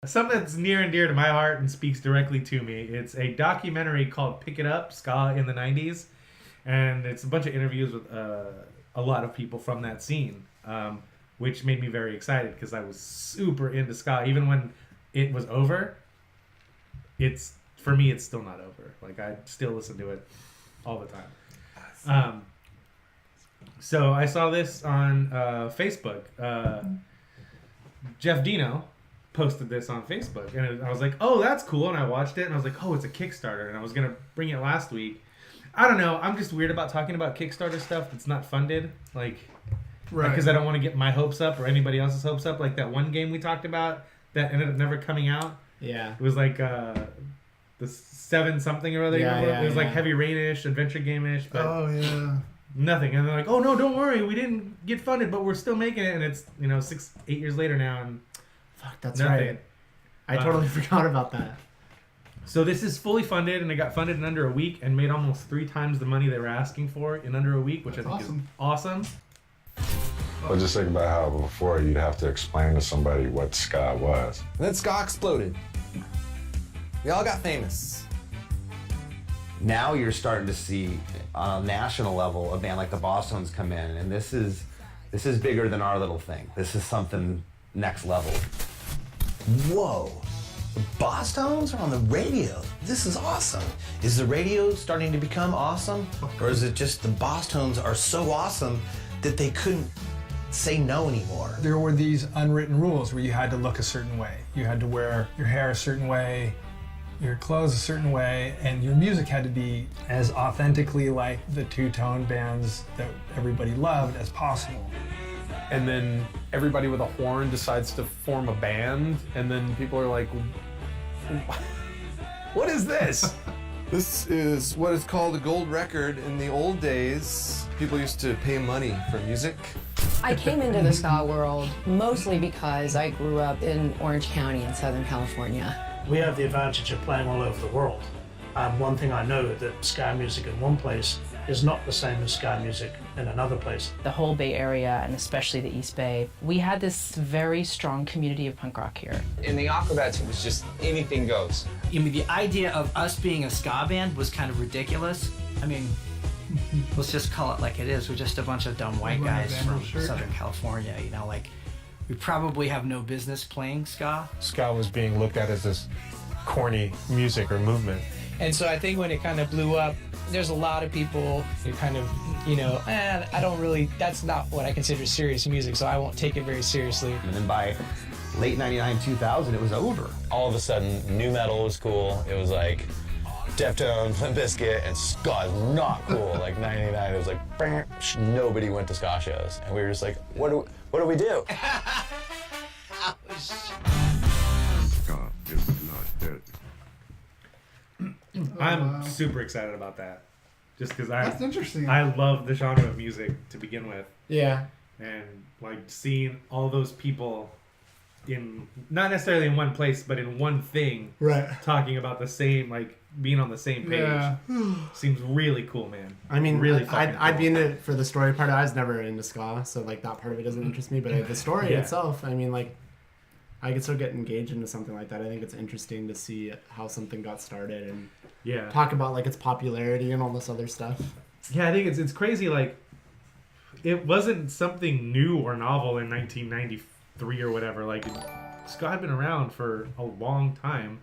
something that's near and dear to my heart and speaks directly to me. It's a documentary called Pick It Up, Ska in the 90s. And it's a bunch of interviews with a lot of people from that scene, which made me very excited because I was super into ska. Even when it was over, for me, it's still not over. Like, I still listen to it all the time. So I saw this on Facebook. Jeff Dino posted this on Facebook, and I was like, oh, that's cool. And I watched it, and I was like, oh, it's a Kickstarter. And I was going to bring it last week. I don't know. I'm just weird about talking about Kickstarter stuff that's not funded. Like, right. Because I don't want to get my hopes up or anybody else's hopes up. Like that one game we talked about that ended up never coming out. Yeah. It was like the 7-something or other. Yeah, it was like Heavy Rain-ish, adventure game-ish. But nothing. And they're like, oh, no, don't worry. We didn't get funded, but we're still making it. And it's, 6-8 years later now. And fuck, that's nothing. right. I totally forgot about that. So this is fully funded, and it got funded in under a week and made almost 3 times the money they were asking for in under a week, which I think is awesome. Well, just think about how before you'd have to explain to somebody what ska was. And then ska exploded. We all got famous. Now you're starting to see, on a national level, a band like the Bosstones come in, and this is bigger than our little thing. This is something next level. Whoa. The Bosstones are on the radio. This is awesome. Is the radio starting to become awesome? Or is it just the Bosstones are so awesome that they couldn't say no anymore? There were these unwritten rules where you had to look a certain way. You had to wear your hair a certain way, your clothes a certain way, and your music had to be as authentically like the two-tone bands that everybody loved as possible. And then everybody with a horn decides to form a band, and then people are like, what is this? This is what is called a gold record. In the old days, people used to pay money for music. I came into the ska world mostly because I grew up in Orange County in Southern California. We have the advantage of playing all over the world. One thing I know that ska music in one place is not the same as ska music in another place. The whole Bay Area, and especially the East Bay, we had this very strong community of punk rock here. In the Aquabats, it was just anything goes. I mean, the idea of us being a ska band was kind of ridiculous. I mean, let's just call it like it is. We're just a bunch of dumb white guys from Southern California, like, we probably have no business playing ska. Ska was being looked at as this corny music or movement. And so I think when it kind of blew up, there's a lot of people who kind of, I don't really, that's not what I consider serious music, so I won't take it very seriously. And then by late 99, 2000, it was over. All of a sudden, nu metal was cool. It was like Deftones, Limp Bizkit, and ska is not cool. Like 99, it was like, nobody went to ska shows. And we were just like, what do we do? Ska is not dead. I'm super excited about that. Just because That's interesting. I love the genre of music to begin with. Yeah. And like seeing all those people in, not necessarily in one place, but in one thing. Right. Talking about the same, like being on the same page. Yeah. Seems really cool, man. I mean, really I'd be into it for the story part. I was never into ska, so like that part of it doesn't interest me. But the story itself, I mean, like, I could still get engaged into something like that. I think it's interesting to see how something got started and talk about like its popularity and all this other stuff. Yeah, I think it's crazy. Like, it wasn't something new or novel in 1993 or whatever. Like, ska had been around for a long time,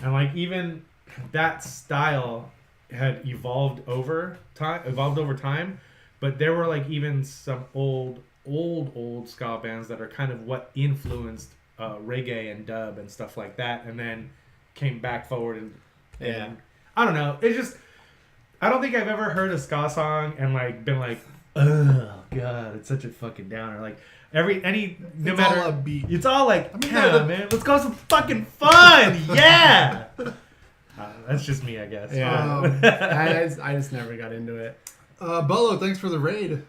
and like even that style had evolved over time. But there were like even some old ska bands that are kind of what influenced reggae and dub and stuff like that, and then came back forward and I don't know. It's just, I don't think I've ever heard a ska song and like been like, oh god, it's such a fucking downer. Like no matter, all upbeat. It's all like, man, let's go have some fucking fun, yeah. That's just me, I guess. Yeah, I just never got into it. Bolo, thanks for the raid.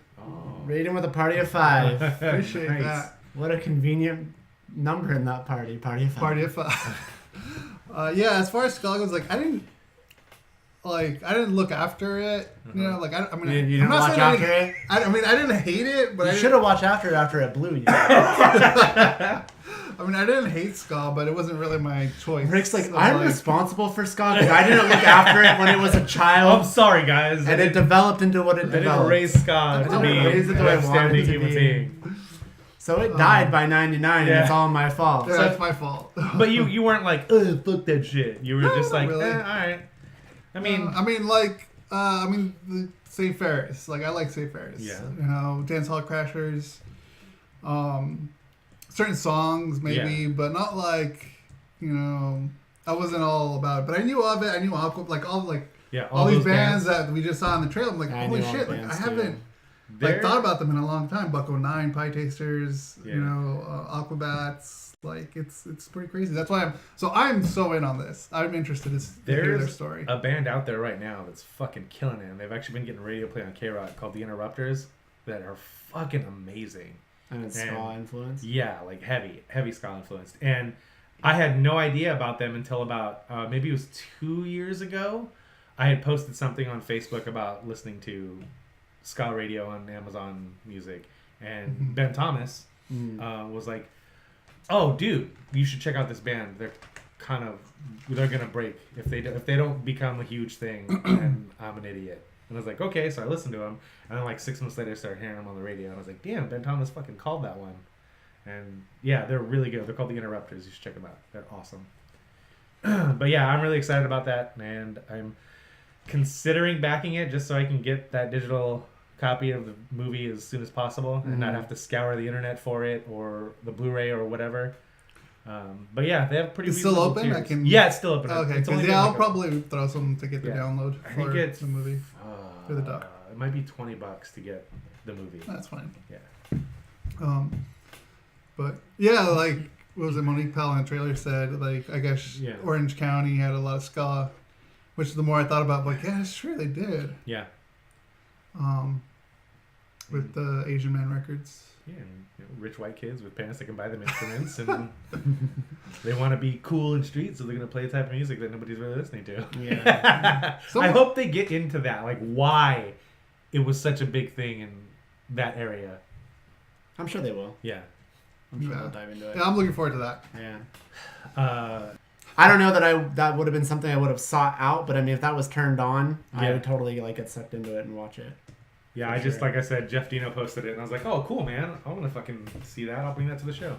Raiding with a party of 5. Appreciate that. What a convenient number in that party. Party of 5. Party of 5. Yeah, as far as ska goes, like I didn't look after it. You know, like I mean, you didn't watch after it. I mean, I didn't hate it, but you should have watched after it blew you. I mean, I didn't hate ska, but it wasn't really my choice. Rick's like, So, I'm responsible for ska because I didn't look after it when it was a child. I'm sorry, guys. And it developed into what it I didn't developed. raise ska to be an outstanding human being. So it died by 99, and it's all my fault. Yeah, that's my fault. But you weren't like, ugh, fuck that shit. You were just like, really. all right. I mean, the St. Ferris. Like, I like St. Ferris. Yeah. You know, Dance Hall Crashers. Certain songs, maybe, but not like, you know, I wasn't all about it. But I knew of it. I knew Aqua, like, all these those bands that we just saw in the trailer. I'm like, I holy knew all shit. the Like, I bands, haven't They're- thought about them in a long time. Bucko 9, Pie Tasters, Yeah. you know, Aquabats. Like, it's pretty crazy. That's why I'm so in on this. I'm interested to hear their there's story. a band out there right now that's fucking killing it. And they've actually been getting radio play on K-Rock called The Interrupters that are fucking amazing. And it's ska influence? Yeah, like heavy ska influenced. And I had no idea about them until about maybe it was 2 years ago. I had posted something on Facebook about listening to ska radio on Amazon Music, and Ben Thomas was like, "Oh, dude, you should check out this band. They're gonna break if they don't become a huge thing. Then I'm an idiot." And I was like, "Okay," so I listened to them, and then like 6 months later, I started hearing them on the radio, and I was like, "Damn, Ben Thomas fucking called that one." And yeah, they're really good. They're called The Interrupters. You should check them out. They're awesome. But yeah, I'm really excited about that, and I'm considering backing it just so I can get that digital copy of the movie as soon as possible and not have to scour the internet for it or the Blu-ray or whatever. But yeah, they have pretty. It's still reasonable open. tiers. Yeah, it's still open. Okay, it's only been I'll like probably throw some to get the download I think for it's the movie for the doc. It might be $20 to get the movie. That's fine. Yeah. But yeah, like what was it? Monique Powell in the trailer said, like I guess Orange County had a lot of ska, which the more I thought about, like yeah, sure they did. Yeah. With the Asian Man Records. Yeah, and, rich white kids with parents that can buy them instruments, and they want to be cool in streets, so they're gonna play a type of music that nobody's really listening to. Yeah. I hope they get into that, like why it was such a big thing in that area. I'm sure they will. Yeah. I'm sure they'll dive into it. Yeah, I'm looking forward to that. Yeah. I don't know that would have been something I would have sought out, but I mean, if that was turned on, I would totally like get sucked into it and watch it. Yeah, like I said, Jeff Dino posted it, and I was like, oh, cool, man. I want to fucking see that. I'll bring that to the show.